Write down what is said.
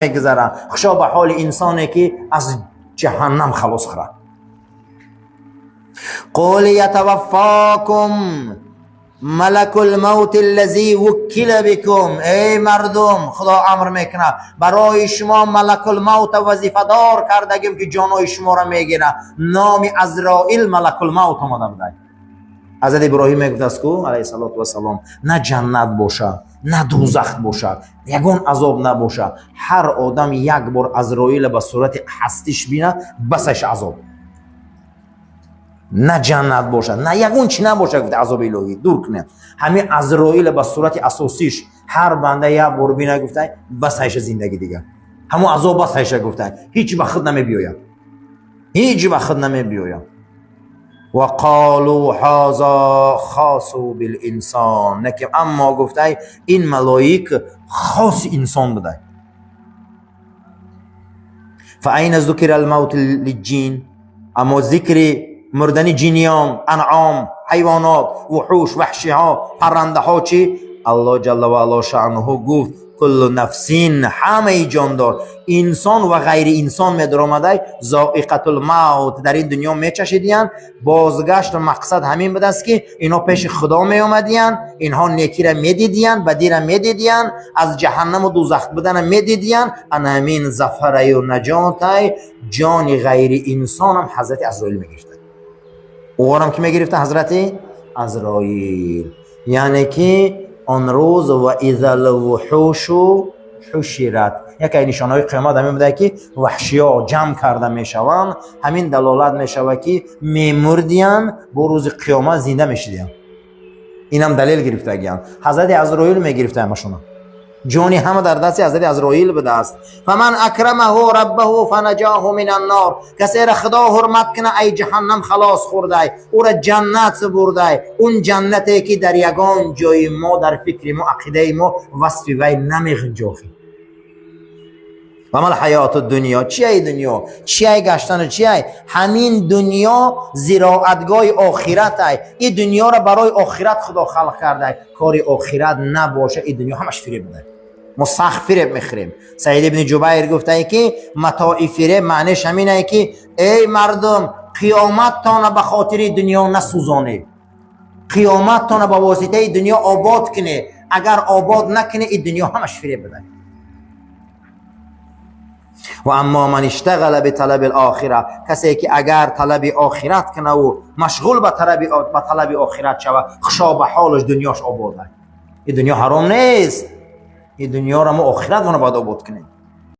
میگذره. خشا به حال انسانی که از جهنم خلاص خورد. قول یتوفاکم ملک الموت الذی وکل بکم. ای مردم، خدا امر میکنه برای شما ملک الموت وظیفه دار کردگیم که جانای شما را میگیره. نام عزرائیل ملک الموت آمده بوده. حضرت ابراهیم میگفت است کو علیه السلام نه جنت باشه نه دوزخ باشه، یگون عذاب نباشه. هر آدم یک بار عزرائیل به صورت هستیش بینه بسش عذاب. نه جنت باشه نه یگون چی نباشه گفت عذاب الهی دور کنه. همین عزرائیل به صورت اساسیش هر بنده یک بار بینه گفته بسش زندگی دیگه، همون عذاب بسش گفته هیچ وقت نمیبیاید، هیچ وقت نمیبیاید. و قالوا هذا خاص بالانسان، نکه اما گفته این ملائک خاص انسان بوده. فاین ذکر الموت للجن، اما ذکر مردن جنیان، انعام، حیوانات، وحوش، وحشی ها، پرنده ها چی؟ الله جل و علا شأنه گفت کل نفسین، همه جاندار، انسان و غیر انسان می در آمده ذائقة الموت، در این دنیا می چشیدین. بازگشت مقصد همین بود است که اینا پیش خدا می آمدین، اینها نیکی را می دیدین، بدی را می دیدین، از جهنم و دوزخ بودن می دیدین. ان همین ظفر و نجات جان غیر انسان هم حضرت عزرائیل می گرفته. اوارم که می گرفته حضرت عزرائیل. یعنی که آن روز و اذا الوحوش حشرت، یکی نشانهای قیامت همین بوده که وحشی ها جمع کرده می شوند. همین دلالت می شود که می مردین با روز قیامت زنده می شدین. این هم دلیل گرفته گیان. حضرت عزرائیل می گرفته همشون، جانی همه در دست حضرت عزرائیل بوده است. فمن اکرمه ربه فنجاه من النار، کسی را خدا حرمت کنه ای جهنم خلاص خورده، او را جنت برده. اون جنتی که در یگان جای ما در فکر ما عقیده ما وصف وی نمیغنجاخی. و مال حیات دنیا، چیه دنیا؟ چیه گشتن؟ چیه؟ همین دنیا زراعتگاه آخرت ای. این دنیا را برای آخرت خدا خلق کرده. کار آخرت نباشه این دنیا همش فریب بده. ما سخت فریب میخوریم. سعید ابن جبیر گفته که متاع فریب معنیش همینه که ای مردم قیامت تان به خاطر دنیا نسوزانه، قیامت تان به واسطه دنیا آباد کنه. اگر آباد نکنه این دنیا همش فریب بده. و اما من اشتغل به طلب الاخره، کسی که اگر طلب آخرت کنه و مشغول به طلب آخرت شود، خشا به حالش دنیاش آباده. این دنیا حرام نیست، این دنیا را ما آخرت باید آباد کنیم.